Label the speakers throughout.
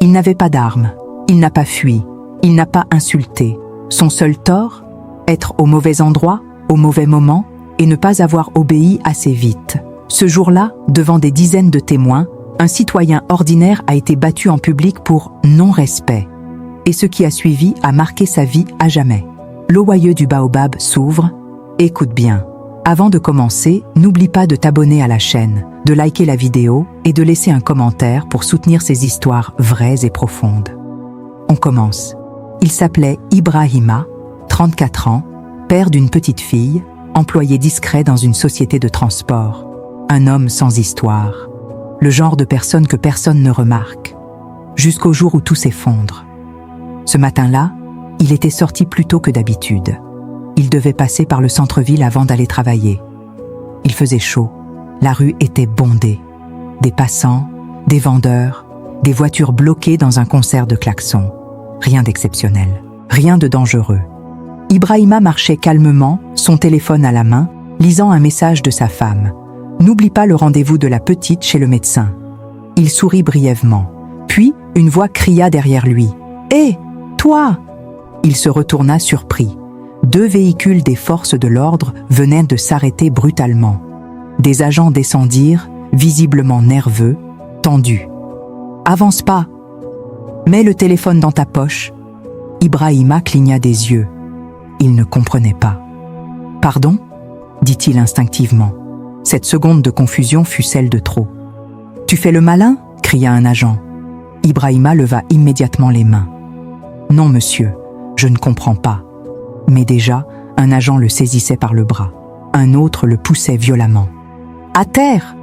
Speaker 1: Il n'avait pas d'arme, il n'a pas fui, il n'a pas insulté. Son seul tort? Être au mauvais endroit, au mauvais moment, et ne pas avoir obéi assez vite. Ce jour-là, devant des dizaines de témoins, un citoyen ordinaire a été battu en public pour non-respect. Et ce qui a suivi a marqué sa vie à jamais. L'oyeux du baobab s'ouvre. Écoute bien. Avant de commencer, n'oublie pas de t'abonner à la chaîne, de liker la vidéo et de laisser un commentaire pour soutenir ces histoires vraies et profondes. On commence. Il s'appelait Ibrahima, 34 ans, père d'une petite fille, employé discret dans une société de transport. Un homme sans histoire. Le genre de personne que personne ne remarque. Jusqu'au jour où tout s'effondre. Ce matin-là, il était sorti plus tôt que d'habitude. Il devait passer par le centre-ville avant d'aller travailler. Il faisait chaud. La rue était bondée. Des passants, des vendeurs, des voitures bloquées dans un concert de klaxons. Rien d'exceptionnel, rien de dangereux. Ibrahima marchait calmement, son téléphone à la main, lisant un message de sa femme. N'oublie pas le rendez-vous de la petite chez le médecin. Il sourit brièvement. Puis, une voix cria derrière lui. « Hé, toi !» Il se retourna surpris. 2 véhicules des forces de l'ordre venaient de s'arrêter brutalement. Des agents descendirent, visiblement nerveux, tendus. « Avance pas !»« Mets le téléphone dans ta poche. » Ibrahima cligna des yeux. Il ne comprenait pas. « Pardon ?» dit-il instinctivement. Cette seconde de confusion fut celle de trop. « Tu fais le malin ?» cria un agent. Ibrahima leva immédiatement les mains. « Non, monsieur, je ne comprends pas. » Mais déjà, un agent le saisissait par le bras. Un autre le poussait violemment. « À terre !»«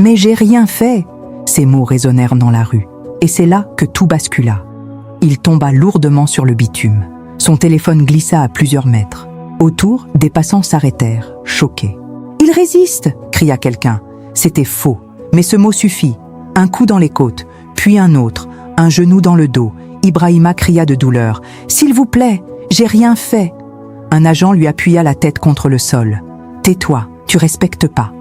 Speaker 1: Mais j'ai rien fait !» Ces mots résonnèrent dans la rue. Et c'est là que tout bascula. Il tomba lourdement sur le bitume. Son téléphone glissa à plusieurs mètres. Autour, des passants s'arrêtèrent, choqués. « Il résiste !» cria quelqu'un. C'était faux, mais ce mot suffit. Un coup dans les côtes, puis un autre, un genou dans le dos. Ibrahima cria de douleur. « S'il vous plaît, j'ai rien fait !» Un agent lui appuya la tête contre le sol. « Tais-toi, tu respectes pas. »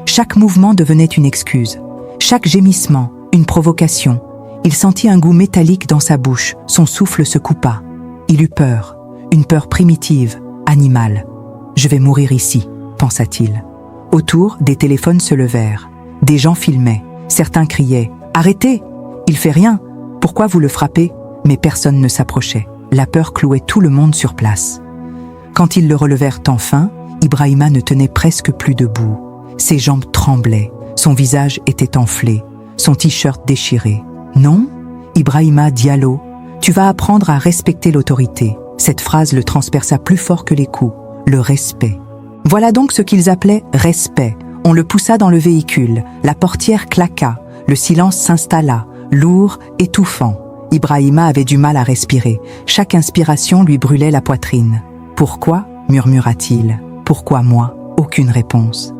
Speaker 1: Chaque mouvement devenait une excuse. Chaque gémissement, une provocation. Il sentit un goût métallique dans sa bouche, son souffle se coupa. Il eut peur, une peur primitive, animale. « Je vais mourir ici », pensa-t-il. Autour, des téléphones se levèrent. Des gens filmaient. Certains criaient « Arrêtez ! Il fait rien ! Pourquoi vous le frappez ?» Mais personne ne s'approchait. La peur clouait tout le monde sur place. Quand ils le relevèrent enfin, Ibrahima ne tenait presque plus debout. Ses jambes tremblaient, son visage était enflé, son t-shirt déchiré. « Non, Ibrahima Diallo, tu vas apprendre à respecter l'autorité. » Cette phrase le transperça plus fort que les coups. Le respect. Voilà donc ce qu'ils appelaient « respect ». On le poussa dans le véhicule, la portière claqua, le silence s'installa, lourd, étouffant. Ibrahima avait du mal à respirer. Chaque inspiration lui brûlait la poitrine. « Pourquoi ?» murmura-t-il. « Pourquoi moi ?» Aucune réponse.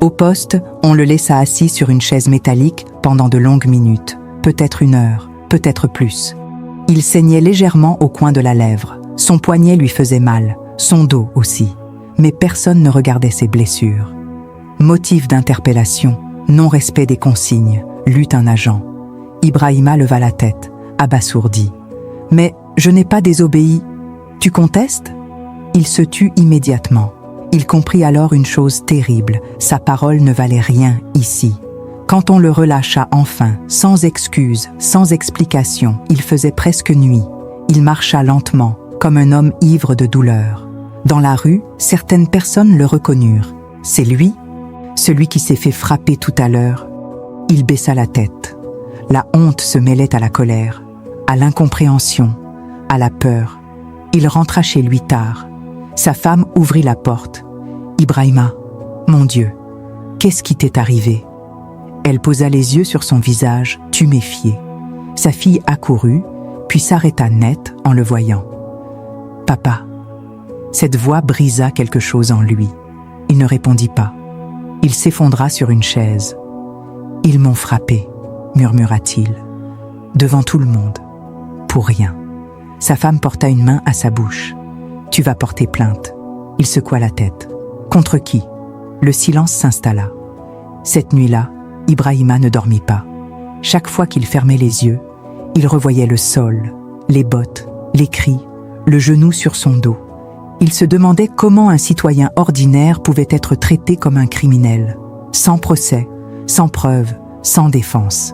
Speaker 1: Au poste, on le laissa assis sur une chaise métallique pendant de longues minutes. Peut-être 1 heure, peut-être plus. Il saignait légèrement au coin de la lèvre. Son poignet lui faisait mal, son dos aussi. Mais personne ne regardait ses blessures. Motif d'interpellation, non-respect des consignes, lut un agent. Ibrahima leva la tête, abasourdi. « Mais je n'ai pas désobéi. Tu contestes ?» Il se tut immédiatement. Il comprit alors une chose terrible, sa parole ne valait rien ici. Quand on le relâcha enfin, sans excuse, sans explication, il faisait presque nuit. Il marcha lentement, comme un homme ivre de douleur. Dans la rue, certaines personnes le reconnurent. « C'est lui ? Celui qui s'est fait frapper tout à l'heure ?» Il baissa la tête. La honte se mêlait à la colère, à l'incompréhension, à la peur. Il rentra chez lui tard. Sa femme ouvrit la porte. « Ibrahima, mon Dieu, qu'est-ce qui t'est arrivé ?» Elle posa les yeux sur son visage, tuméfié. Sa fille accourut, puis s'arrêta net en le voyant. « Papa !» Cette voix brisa quelque chose en lui. Il ne répondit pas. Il s'effondra sur une chaise. « Ils m'ont frappé », murmura-t-il, devant tout le monde, pour rien. Sa femme porta une main à sa bouche. « Tu vas porter plainte. » Il secoua la tête. « Contre qui ?» Le silence s'installa. Cette nuit-là, Ibrahima ne dormit pas. Chaque fois qu'il fermait les yeux, Il revoyait le sol, les bottes, les cris, le genou sur son dos. Il se demandait comment un citoyen ordinaire pouvait être traité comme un criminel, sans procès, sans preuve, sans défense.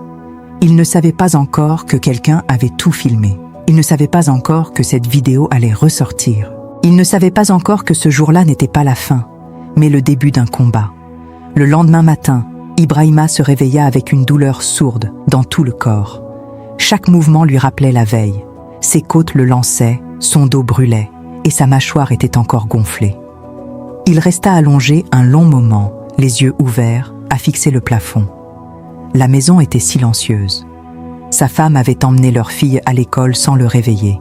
Speaker 1: Il ne savait pas encore que quelqu'un avait tout filmé. Il ne savait pas encore que cette vidéo allait ressortir. Il ne savait pas encore que ce jour-là n'était pas la fin, mais le début d'un combat. Le lendemain matin, Ibrahima se réveilla avec une douleur sourde dans tout le corps. Chaque mouvement lui rappelait la veille. Ses côtes le lançaient, son dos brûlait, et sa mâchoire était encore gonflée. Il resta allongé un long moment, les yeux ouverts, à fixer le plafond. La maison était silencieuse. Sa femme avait emmené leur fille à l'école sans le réveiller.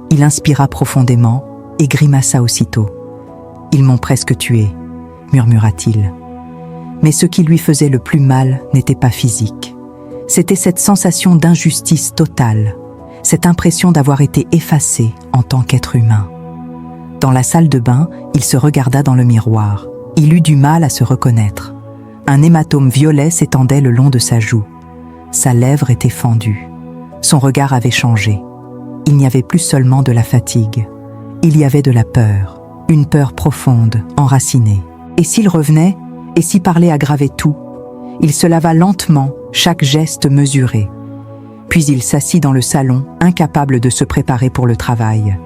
Speaker 1: Il inspira profondément et grimaça aussitôt. « Ils m'ont presque tué », murmura-t-il. Mais ce qui lui faisait le plus mal n'était pas physique. C'était cette sensation d'injustice totale, cette impression d'avoir été effacé en tant qu'être humain. Dans la salle de bain, il se regarda dans le miroir. Il eut du mal à se reconnaître. Un hématome violet s'étendait le long de sa joue. Sa lèvre était fendue. Son regard avait changé. Il n'y avait plus seulement de la fatigue. Il y avait de la peur, une peur profonde, enracinée. Et s'il revenait, et s'y parlait aggravait tout. Il se lava lentement, chaque geste mesuré. Puis il s'assit dans le salon, incapable de se préparer pour le travail.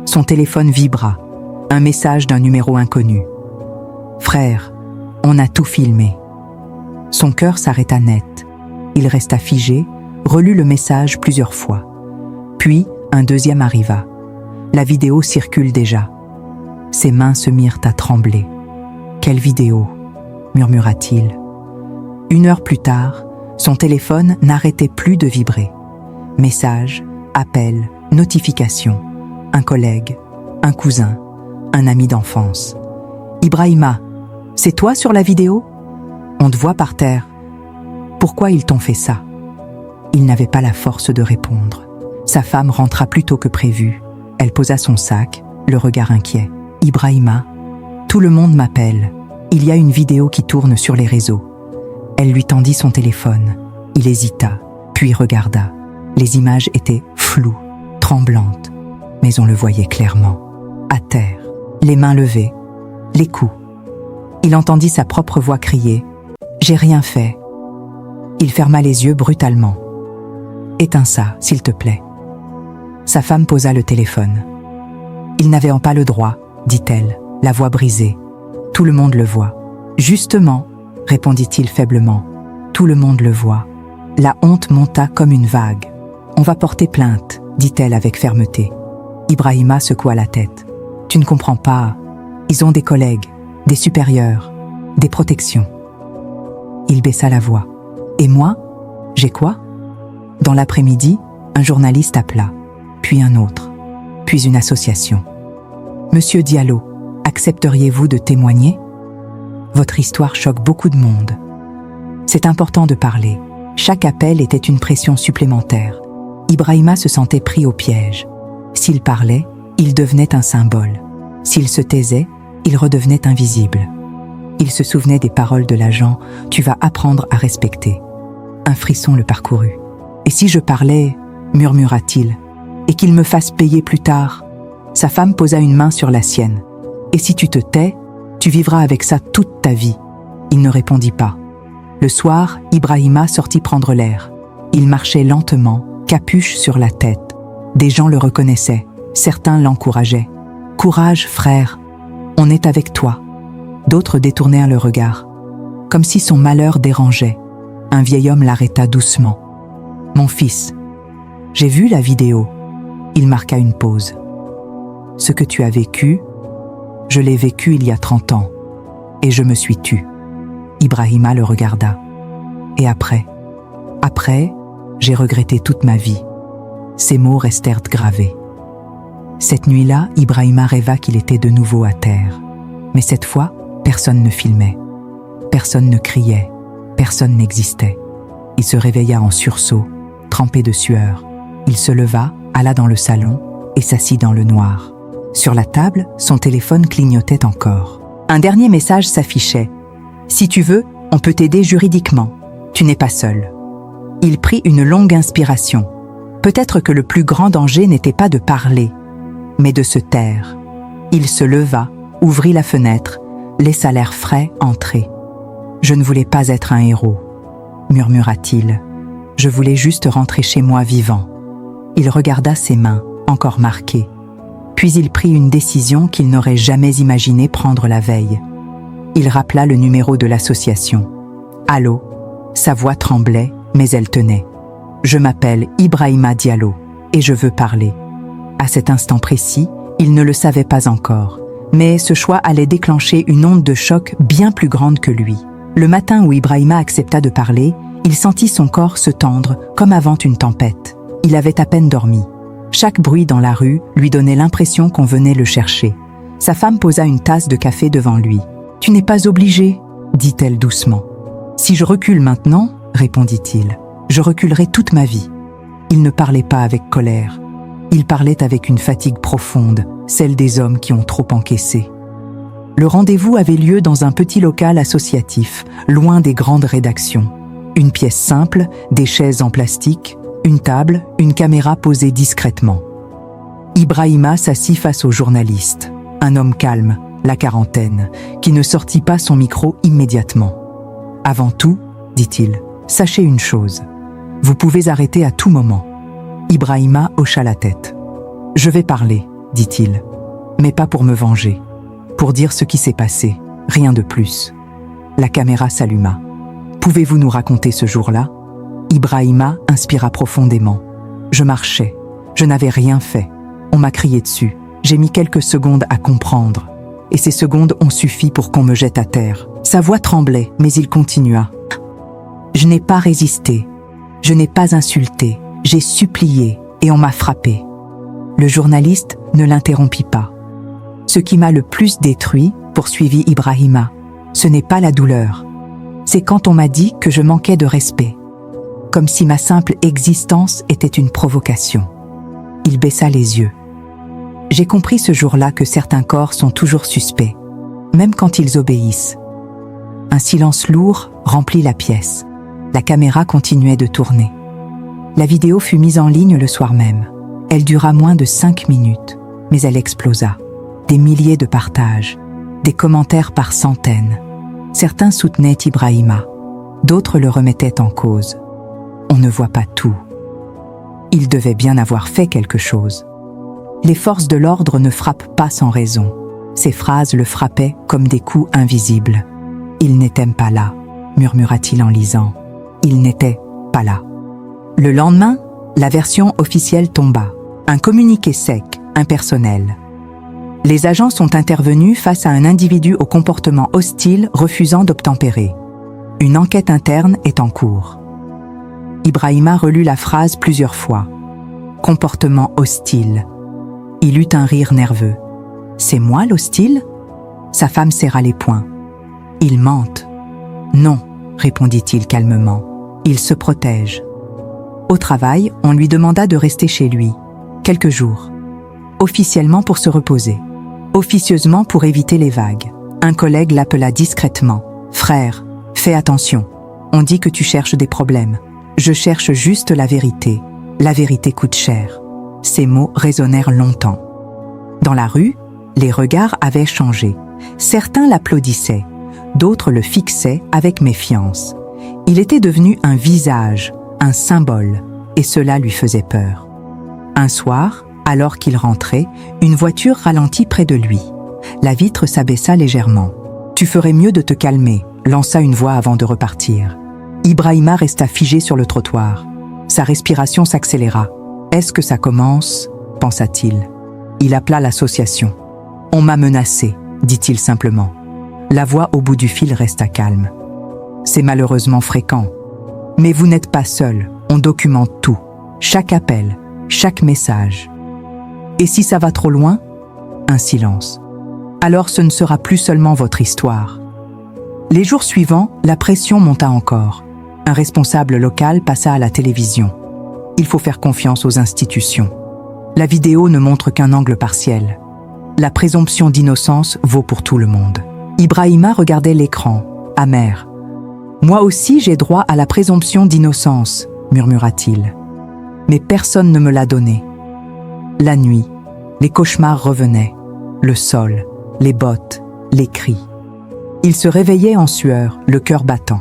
Speaker 1: Son téléphone vibra. Un message d'un numéro inconnu. « Frère, on a tout filmé. » Son cœur s'arrêta net. Il resta figé, relut le message plusieurs fois. Puis, un deuxième arriva. La vidéo circule déjà. Ses mains se mirent à trembler. « Quelle vidéo ?» murmura-t-il. 1 heure plus tard, son téléphone n'arrêtait plus de vibrer. Messages, appels, notifications. Un collègue, un cousin, un ami d'enfance. « Ibrahima, c'est toi sur la vidéo ? On te voit par terre. Pourquoi ils t'ont fait ça ?» Il n'avait pas la force de répondre. Sa femme rentra plus tôt que prévu. Elle posa son sac, le regard inquiet. « Ibrahima, tout le monde m'appelle. Il y a une vidéo qui tourne sur les réseaux. » Elle lui tendit son téléphone. Il hésita, puis regarda. Les images étaient floues, tremblantes, mais on le voyait clairement. À terre, les mains levées, les coups. Il entendit sa propre voix crier « J'ai rien fait !» Il ferma les yeux brutalement. « Éteins ça, s'il te plaît. » Sa femme posa le téléphone. « Ils n'avaient pas le droit, dit-elle, la voix brisée. Tout le monde le voit. »« Justement, » répondit-il faiblement, « tout le monde le voit. » La honte monta comme une vague. « On va porter plainte, » dit-elle avec fermeté. Ibrahima secoua la tête. « Tu ne comprends pas. Ils ont des collègues, des supérieurs, des protections. » Il baissa la voix. « Et moi, j'ai quoi ?» Dans l'après-midi, un journaliste appela, puis un autre, puis une association. « Monsieur Diallo, accepteriez-vous de témoigner ? Votre histoire choque beaucoup de monde. C'est important de parler. » Chaque appel était une pression supplémentaire. Ibrahima se sentait pris au piège. S'il parlait, il devenait un symbole. S'il se taisait, il redevenait invisible. Il se souvenait des paroles de l'agent « Tu vas apprendre à respecter ». Un frisson le parcourut. « Et si je parlais » murmura-t-il, « et qu'il me fasse payer plus tard ?» Sa femme posa une main sur la sienne. « Et si tu te tais, tu vivras avec ça toute ta vie. » Il ne répondit pas. Le soir, Ibrahima sortit prendre l'air. Il marchait lentement, capuche sur la tête. Des gens le reconnaissaient, certains l'encourageaient. « Courage, frère, on est avec toi. » D'autres détournèrent le regard, comme si son malheur dérangeait. Un vieil homme l'arrêta doucement. « Mon fils, j'ai vu la vidéo. » Il marqua une pause. « Ce que tu as vécu, je l'ai vécu il y a 30 ans, et je me suis tu. » Ibrahima le regarda. « Et après, j'ai regretté toute ma vie. » Ces mots restèrent gravés. Cette nuit-là, Ibrahima rêva qu'il était de nouveau à terre. Mais cette fois, personne ne filmait. Personne ne criait. Personne n'existait. Il se réveilla en sursaut, trempé de sueur. Il se leva, alla dans le salon et s'assit dans le noir. Sur la table, son téléphone clignotait encore. Un dernier message s'affichait. « Si tu veux, on peut t'aider juridiquement. Tu n'es pas seul. » Il prit une longue inspiration. Peut-être que le plus grand danger n'était pas de parler, mais de se taire. Il se leva, ouvrit la fenêtre, laissa l'air frais entrer. « Je ne voulais pas être un héros, » murmura-t-il. « Je voulais juste rentrer chez moi vivant. » Il regarda ses mains, encore marquées. Puis il prit une décision qu'il n'aurait jamais imaginé prendre la veille. Il rappela le numéro de l'association. « Allô ?» Sa voix tremblait, mais elle tenait. « Je m'appelle Ibrahima Diallo et je veux parler. » À cet instant précis, il ne le savait pas encore. Mais ce choix allait déclencher une onde de choc bien plus grande que lui. Le matin où Ibrahima accepta de parler, il sentit son corps se tendre comme avant une tempête. Il avait à peine dormi. Chaque bruit dans la rue lui donnait l'impression qu'on venait le chercher. Sa femme posa une tasse de café devant lui. « Tu n'es pas obligé, » dit-elle doucement. « Si je recule maintenant, » répondit-il, « je reculerai toute ma vie. » Il ne parlait pas avec colère. Il parlait avec une fatigue profonde, celle des hommes qui ont trop encaissé. Le rendez-vous avait lieu dans un petit local associatif, loin des grandes rédactions. Une pièce simple, des chaises en plastique, une table, une caméra posée discrètement. Ibrahima s'assit face au journaliste, un homme calme, la quarantaine, qui ne sortit pas son micro immédiatement. « Avant tout, dit-il, sachez une chose. Vous pouvez arrêter à tout moment. » Ibrahima hocha la tête. « Je vais parler, dit-il, mais pas pour me venger. Pour dire ce qui s'est passé, rien de plus. » La caméra s'alluma. « Pouvez-vous nous raconter ce jour-là » Ibrahima inspira profondément. « Je marchais. Je n'avais rien fait. On m'a crié dessus. J'ai mis quelques secondes à comprendre. Et ces secondes ont suffi pour qu'on me jette à terre. » Sa voix tremblait, mais il continua. « Je n'ai pas résisté. Je n'ai pas insulté. J'ai supplié et on m'a frappé. » Le journaliste ne l'interrompit pas. « Ce qui m'a le plus détruit, poursuivit Ibrahima, ce n'est pas la douleur. C'est quand on m'a dit que je manquais de respect. Comme si ma simple existence était une provocation. » Il baissa les yeux. « J'ai compris ce jour-là que certains corps sont toujours suspects, même quand ils obéissent. » Un silence lourd remplit la pièce. La caméra continuait de tourner. La vidéo fut mise en ligne le soir même. Elle dura moins de 5 minutes, mais elle explosa. Des milliers de partages, des commentaires par centaines. Certains soutenaient Ibrahima, d'autres le remettaient en cause. On ne voit pas tout. Il devait bien avoir fait quelque chose. Les forces de l'ordre ne frappent pas sans raison. Ces phrases le frappaient comme des coups invisibles. « Il n'était pas là », murmura-t-il en lisant. « Il n'était pas là. » Le lendemain, la version officielle tomba. Un communiqué sec, impersonnel. Les agents sont intervenus face à un individu au comportement hostile refusant d'obtempérer. Une enquête interne est en cours. Ibrahima relut la phrase plusieurs fois. Comportement hostile. Il eut un rire nerveux. C'est moi l'hostile ? Sa femme serra les poings. Ils mentent. Non, répondit-il calmement. Ils se protègent. Au travail, on lui demanda de rester chez lui, quelques jours. Officiellement pour se reposer. Officieusement pour éviter les vagues. Un collègue l'appela discrètement. « Frère, fais attention. On dit que tu cherches des problèmes. Je cherche juste la vérité. La vérité coûte cher. » Ces mots résonnèrent longtemps. Dans la rue, les regards avaient changé. Certains l'applaudissaient, d'autres le fixaient avec méfiance. Il était devenu un visage, un symbole, et cela lui faisait peur. Un soir, alors qu'il rentrait, une voiture ralentit près de lui. La vitre s'abaissa légèrement. « Tu ferais mieux de te calmer », lança une voix avant de repartir. Ibrahima resta figé sur le trottoir. Sa respiration s'accéléra. « Est-ce que ça commence ?» pensa-t-il. Il appela l'association. « On m'a menacé », dit-il simplement. La voix au bout du fil resta calme. « C'est malheureusement fréquent. Mais vous n'êtes pas seul, on documente tout. Chaque appel, chaque message. Et si ça va trop loin ? » Un silence. « Alors ce ne sera plus seulement votre histoire. » Les jours suivants, la pression monta encore. Un responsable local passa à la télévision. Il faut faire confiance aux institutions. La vidéo ne montre qu'un angle partiel. La présomption d'innocence vaut pour tout le monde. Ibrahima regardait l'écran, amer. « Moi aussi j'ai droit à la présomption d'innocence », murmura-t-il. mais personne ne me l'a donné. La nuit, les cauchemars revenaient, le sol, les bottes, les cris. Il se réveillait en sueur, le cœur battant.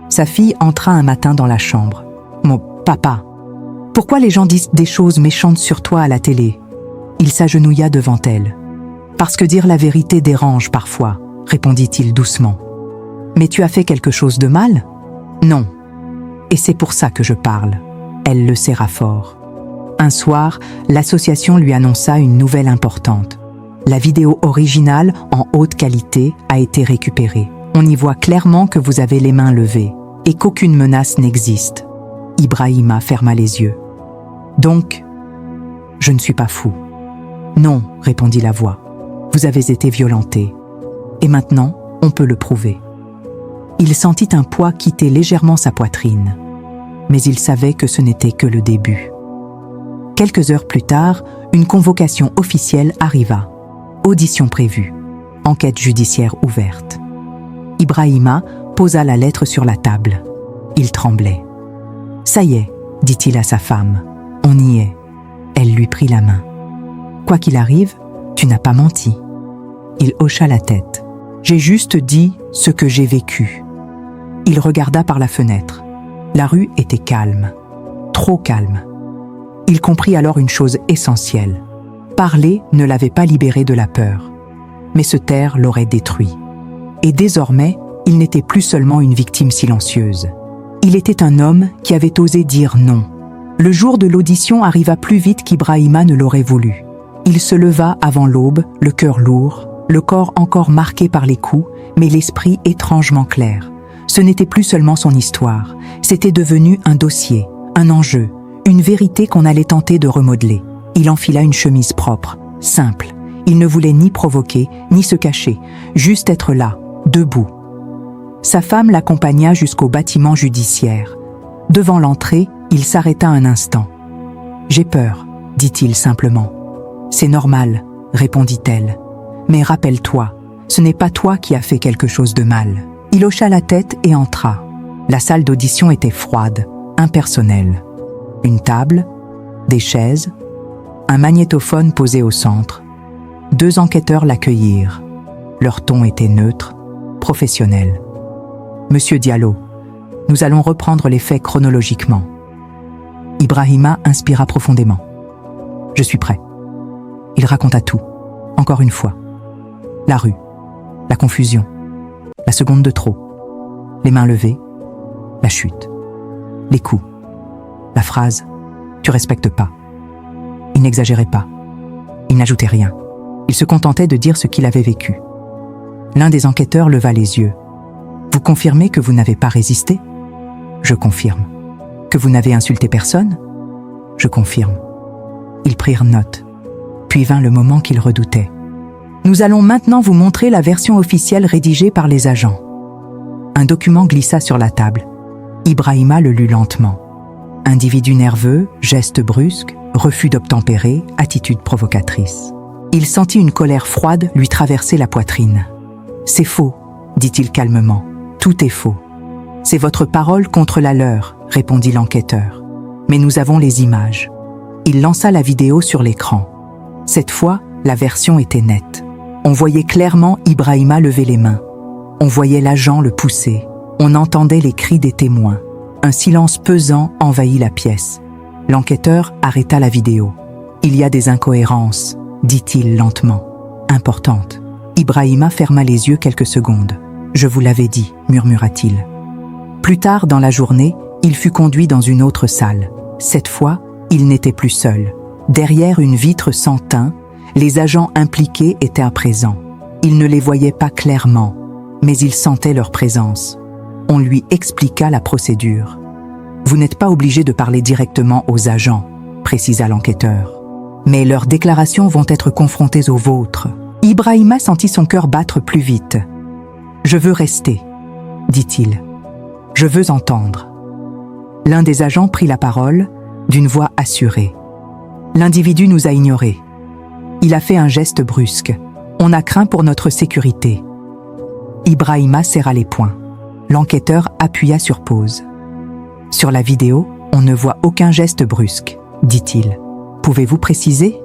Speaker 1: Sa fille entra un matin dans la chambre. « Mon papa, pourquoi les gens disent des choses méchantes sur toi à la télé ?» Il s'agenouilla devant elle. « Parce que dire la vérité dérange parfois, » répondit-il doucement. « Mais tu as fait quelque chose de mal ? » ?»« Non. Et c'est pour ça que je parle. » Elle le serra fort. Un soir, l'association lui annonça une nouvelle importante. La vidéo originale, en haute qualité, a été récupérée. On y voit clairement que vous avez les mains levées et qu'aucune menace n'existe. Ibrahima ferma les yeux. Donc, je ne suis pas fou. Non, répondit la voix. Vous avez été violenté. Et maintenant, on peut le prouver. Il sentit un poids quitter légèrement sa poitrine. Mais il savait que ce n'était que le début. Quelques heures plus tard, une convocation officielle arriva. Audition prévue. Enquête judiciaire ouverte. Ibrahima posa la lettre sur la table. Il tremblait. « Ça y est, dit-il à sa femme. On y est. » Elle lui prit la main. « Quoi qu'il arrive, tu n'as pas menti. » Il hocha la tête. « J'ai juste dit ce que j'ai vécu. » Il regarda par la fenêtre. La rue était calme. Trop calme. Il comprit alors une chose essentielle. Parler ne l'avait pas libéré de la peur, mais se taire l'aurait détruit. Et désormais, il n'était plus seulement une victime silencieuse. Il était un homme qui avait osé dire non. Le jour de l'audition arriva plus vite qu'Ibrahima ne l'aurait voulu. Il se leva avant l'aube, le cœur lourd, le corps encore marqué par les coups, mais l'esprit étrangement clair. Ce n'était plus seulement son histoire, c'était devenu un dossier, un enjeu, une vérité qu'on allait tenter de remodeler. Il enfila une chemise propre, simple. Il ne voulait ni provoquer, ni se cacher, juste être là, debout. Sa femme l'accompagna jusqu'au bâtiment judiciaire. Devant l'entrée, il s'arrêta un instant. « J'ai peur, » dit-il simplement. « C'est normal, » répondit-elle. « Mais rappelle-toi, ce n'est pas toi qui as fait quelque chose de mal. » Il hocha la tête et entra. La salle d'audition était froide, impersonnelle. Une table, des chaises, un magnétophone posé au centre. 2 enquêteurs l'accueillirent. Leur ton était neutre, professionnel. « Monsieur Diallo, nous allons reprendre les faits chronologiquement. » Ibrahima inspira profondément. « Je suis prêt. » Il raconta tout, encore une fois. La rue, la confusion, la seconde de trop, les mains levées, la chute, les coups, la phrase « Tu respectes pas ». Il n'exagérait pas. Il n'ajoutait rien. Il se contentait de dire ce qu'il avait vécu. L'un des enquêteurs leva les yeux. « Vous confirmez que vous n'avez pas résisté ?»« Je confirme. »« Que vous n'avez insulté personne ?» ?»« Je confirme. » Ils prirent note. Puis vint le moment qu'ils redoutaient. « Nous allons maintenant vous montrer la version officielle rédigée par les agents. » Un document glissa sur la table. Ibrahima le lut lentement. Individu nerveux, gestes brusques, refus d'obtempérer, attitude provocatrice. Il sentit une colère froide lui traverser la poitrine. « C'est faux, » dit-il calmement. « Tout est faux. »« C'est votre parole contre la leur, » répondit l'enquêteur. « Mais nous avons les images. » Il lança la vidéo sur l'écran. Cette fois, la version était nette. On voyait clairement Ibrahima lever les mains. On voyait l'agent le pousser. On entendait les cris des témoins. Un silence pesant envahit la pièce. L'enquêteur arrêta la vidéo. « Il y a des incohérences, » dit-il lentement. « Importantes. » Ibrahima ferma les yeux quelques secondes. « Je vous l'avais dit, » murmura-t-il. Plus tard dans la journée, il fut conduit dans une autre salle. Cette fois, il n'était plus seul. Derrière une vitre sans teint, les agents impliqués étaient présents. Il ne les voyait pas clairement, mais il sentait leur présence. On lui expliqua la procédure. « Vous n'êtes pas obligé de parler directement aux agents, » précisa l'enquêteur. « Mais leurs déclarations vont être confrontées aux vôtres. » Ibrahima sentit son cœur battre plus vite. « Je veux rester, » dit-il. « Je veux entendre. » L'un des agents prit la parole, d'une voix assurée. « L'individu nous a ignorés. Il a fait un geste brusque. On a craint pour notre sécurité. » Ibrahima serra les poings. L'enquêteur appuya sur pause. Sur la vidéo, on ne voit aucun geste brusque. dit-il. Pouvez-vous préciser ?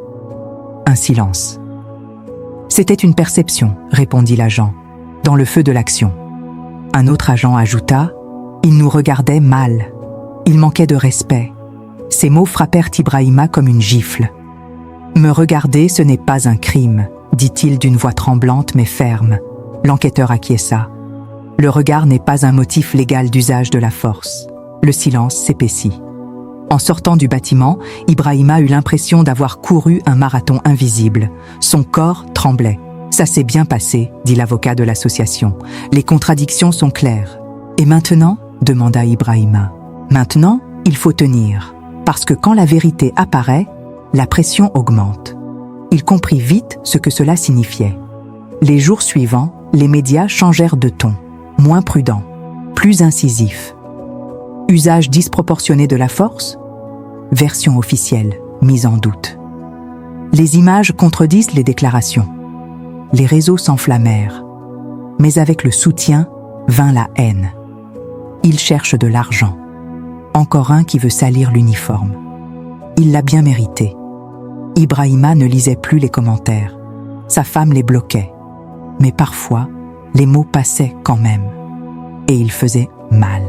Speaker 1: Un silence. C'était une perception, répondit l'agent, dans le feu de l'action. Un autre agent ajouta, il nous regardait mal. Il manquait de respect. Ces mots frappèrent Ibrahima comme une gifle. Me regarder, ce n'est pas un crime, dit-il d'une voix tremblante mais ferme. L'enquêteur acquiesça. Le regard n'est pas un motif légal d'usage de la force. Le silence s'épaissit. En sortant du bâtiment, Ibrahima eut l'impression d'avoir couru un marathon invisible. Son corps tremblait. « Ça s'est bien passé », dit l'avocat de l'association. « Les contradictions sont claires. »« Et maintenant » demanda Ibrahima. « Maintenant, il faut tenir. Parce que quand la vérité apparaît, la pression augmente. » Il comprit vite ce que cela signifiait. Les jours suivants, les médias changèrent de ton. Moins prudent, plus incisif. Usage disproportionné de la force ? Version officielle, mise en doute. Les images contredisent les déclarations. Les réseaux s'enflammèrent. Mais avec le soutien, vint la haine. Il cherche de l'argent. Encore un qui veut salir l'uniforme. Il l'a bien mérité. Ibrahima ne lisait plus les commentaires. Sa femme les bloquait. Mais parfois, les mots passaient quand même. Et il faisait mal.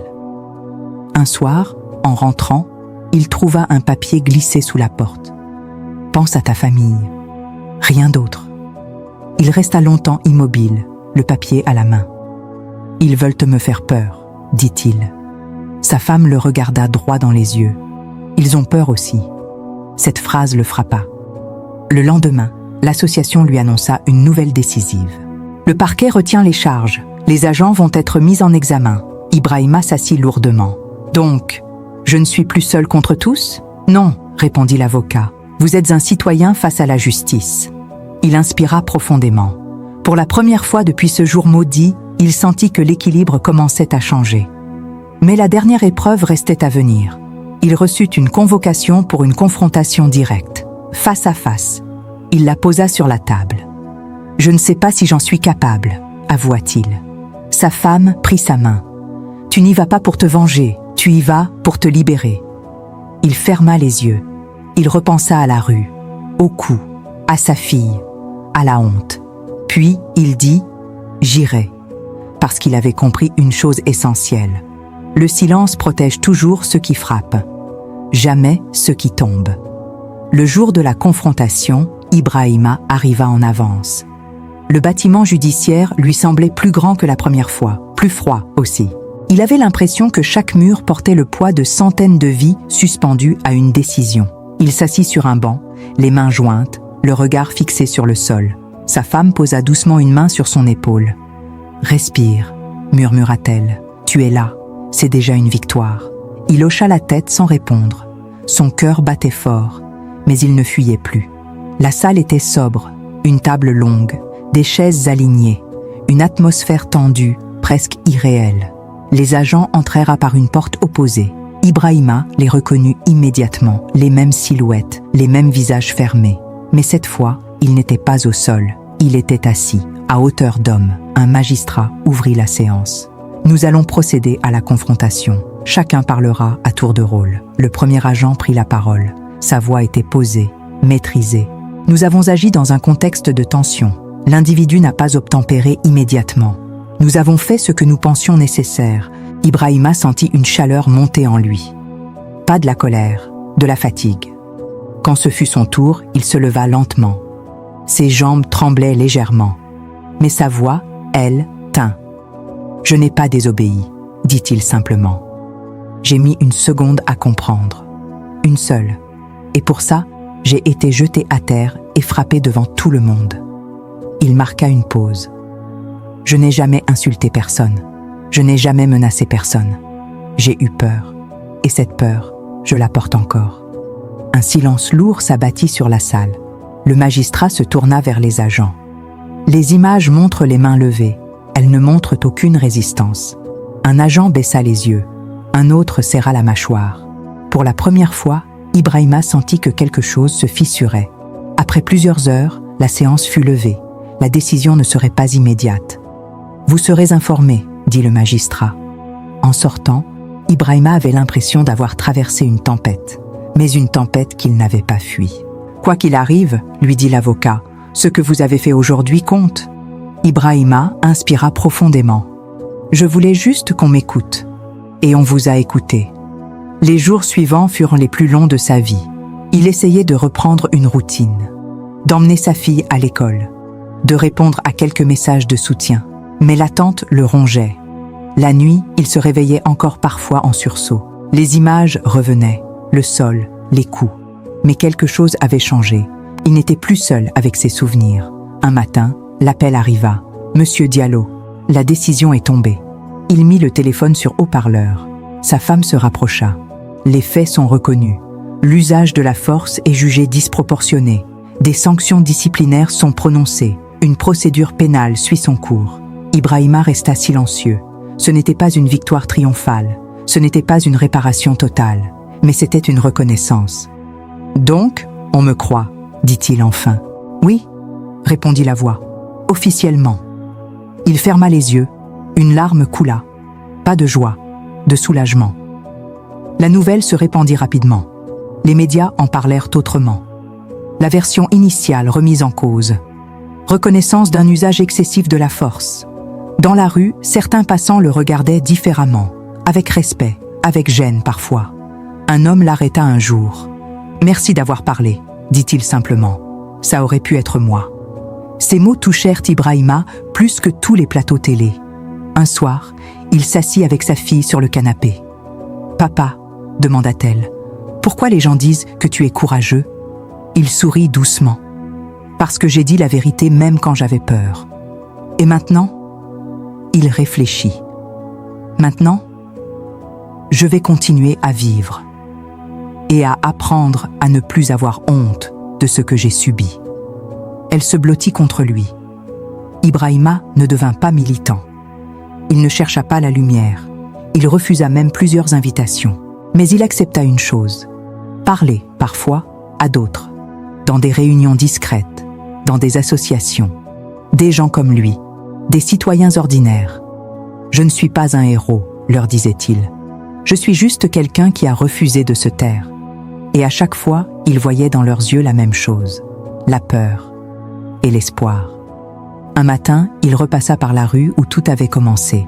Speaker 1: Un soir, en rentrant, il trouva un papier glissé sous la porte. « Pense à ta famille. » Rien d'autre. Il resta longtemps immobile, le papier à la main. « Ils veulent me faire peur, » dit-il. Sa femme le regarda droit dans les yeux. « Ils ont peur aussi. » Cette phrase le frappa. Le lendemain, l'association lui annonça une nouvelle décisive. « Le parquet retient les charges. Les agents vont être mis en examen. » Ibrahima s'assit lourdement. « Donc, je ne suis plus seul contre tous ? » ?»« Non, » répondit l'avocat. « Vous êtes un citoyen face à la justice. » Il inspira profondément. Pour la première fois depuis ce jour maudit, il sentit que l'équilibre commençait à changer. Mais la dernière épreuve restait à venir. Il reçut une convocation pour une confrontation directe, face à face. Il la posa sur la table. « Je ne sais pas si j'en suis capable, » avoua-t-il. Sa femme prit sa main. « Tu n'y vas pas pour te venger, tu y vas pour te libérer. » Il ferma les yeux. Il repensa à la rue, au coup, à sa fille, à la honte. Puis il dit « J'irai », parce qu'il avait compris une chose essentielle. Le silence protège toujours ceux qui frappent, jamais ceux qui tombent. Le jour de la confrontation, Ibrahima arriva en avance. Le bâtiment judiciaire lui semblait plus grand que la première fois, plus froid aussi. Il avait l'impression que chaque mur portait le poids de centaines de vies suspendues à une décision. Il s'assit sur un banc, les mains jointes, le regard fixé sur le sol. Sa femme posa doucement une main sur son épaule. « Respire », murmura-t-elle. « Tu es là, c'est déjà une victoire. » Il hocha la tête sans répondre. Son cœur battait fort, mais il ne fuyait plus. La salle était sobre, une table longue, des chaises alignées, une atmosphère tendue, presque irréelle. Les agents entrèrent par une porte opposée. Ibrahima les reconnut immédiatement, les mêmes silhouettes, les mêmes visages fermés. Mais cette fois, il n'était pas au sol, il était assis, à hauteur d'homme. Un magistrat ouvrit la séance. Nous allons procéder à la confrontation. Chacun parlera à tour de rôle. Le premier agent prit la parole. Sa voix était posée, maîtrisée. Nous avons agi dans un contexte de tension. L'individu n'a pas obtempéré immédiatement. Nous avons fait ce que nous pensions nécessaire. Ibrahima sentit une chaleur monter en lui. Pas de la colère, de la fatigue. Quand ce fut son tour, il se leva lentement. Ses jambes tremblaient légèrement. Mais sa voix, elle, tint. « Je n'ai pas désobéi », dit-il simplement. J'ai mis une seconde à comprendre. Une seule. Et pour ça, j'ai été jeté à terre et frappé devant tout le monde. Il marqua une pause. Je n'ai jamais insulté personne. Je n'ai jamais menacé personne. J'ai eu peur. Et cette peur, je la porte encore. Un silence lourd s'abattit sur la salle. Le magistrat se tourna vers les agents. Les images montrent les mains levées. Elles ne montrent aucune résistance. Un agent baissa les yeux. Un autre serra la mâchoire. Pour la première fois, Ibrahima sentit que quelque chose se fissurait. Après plusieurs heures, la séance fut levée. La décision ne serait pas immédiate. « Vous serez informé », dit le magistrat. En sortant, Ibrahima avait l'impression d'avoir traversé une tempête. mais une tempête qu'il n'avait pas fui. « Quoi qu'il arrive, lui dit l'avocat, ce que vous avez fait aujourd'hui compte. » Ibrahima inspira profondément. « Je voulais juste qu'on m'écoute. » Et on vous a écouté. Les jours suivants furent les plus longs de sa vie. Il essayait de reprendre une routine, d'emmener sa fille à l'école, de répondre à quelques messages de soutien. Mais l'attente le rongeait. La nuit, il se réveillait encore parfois en sursaut. Les images revenaient, le sol, les coups. Mais quelque chose avait changé. Il n'était plus seul avec ses souvenirs. Un matin, l'appel arriva. « Monsieur Diallo, la décision est tombée. » Il mit le téléphone sur haut-parleur. Sa femme se rapprocha. Les faits sont reconnus. L'usage de la force est jugé disproportionné. Des sanctions disciplinaires sont prononcées. Une procédure pénale suit son cours. Ibrahima resta silencieux. Ce n'était pas une victoire triomphale. Ce n'était pas une réparation totale. Mais c'était une reconnaissance. « Donc, on me croit », dit-il enfin. « Oui », répondit la voix. « Officiellement. » Il ferma les yeux. Une larme coula. Pas de joie, de soulagement. La nouvelle se répandit rapidement. Les médias en parlèrent autrement. La version initiale remise en cause. Reconnaissance d'un usage excessif de la force. Dans la rue, certains passants le regardaient différemment, avec respect, avec gêne parfois. Un homme l'arrêta un jour. « Merci d'avoir parlé », dit-il simplement. « Ça aurait pu être moi. » Ces mots touchèrent Ibrahima plus que tous les plateaux télé. Un soir, il s'assit avec sa fille sur le canapé. « Papa, » demanda-t-elle, « pourquoi les gens disent que tu es courageux ?» Il sourit doucement. « Parce que j'ai dit la vérité même quand j'avais peur. » Et maintenant ? Il réfléchit. « Maintenant, je vais continuer à vivre et à apprendre à ne plus avoir honte de ce que j'ai subi. » Elle se blottit contre lui. Ibrahima ne devint pas militant. Il ne chercha pas la lumière. Il refusa même plusieurs invitations. Mais il accepta une chose. Parler, parfois, à d'autres. Dans des réunions discrètes, dans des associations. Des gens comme lui, des citoyens ordinaires. « Je ne suis pas un héros », leur disait-il. « Je suis juste quelqu'un qui a refusé de se taire. » Et à chaque fois, il voyait dans leurs yeux la même chose. La peur et l'espoir. Un matin, il repassa par la rue où tout avait commencé.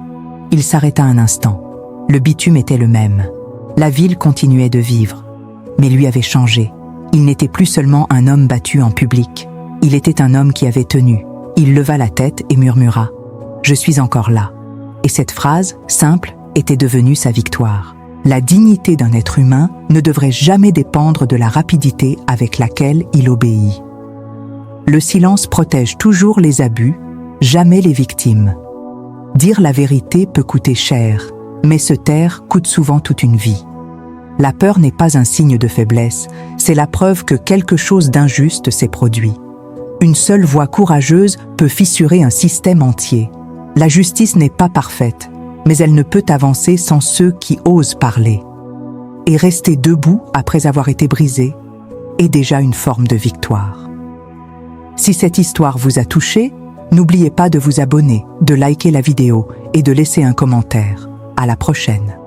Speaker 1: Il s'arrêta un instant. Le bitume était le même. La ville continuait de vivre. Mais lui avait changé. Il n'était plus seulement un homme battu en public. Il était un homme qui avait tenu. Il leva la tête et murmura « Je suis encore là ». Et cette phrase, simple, était devenue sa victoire. La dignité d'un être humain ne devrait jamais dépendre de la rapidité avec laquelle il obéit. Le silence protège toujours les abus, jamais les victimes. Dire la vérité peut coûter cher, mais se taire coûte souvent toute une vie. La peur n'est pas un signe de faiblesse, c'est la preuve que quelque chose d'injuste s'est produit. Une seule voix courageuse peut fissurer un système entier. La justice n'est pas parfaite, mais elle ne peut avancer sans ceux qui osent parler. Et rester debout après avoir été brisé est déjà une forme de victoire. Si cette histoire vous a touché, n'oubliez pas de vous abonner, de liker la vidéo et de laisser un commentaire. À la prochaine.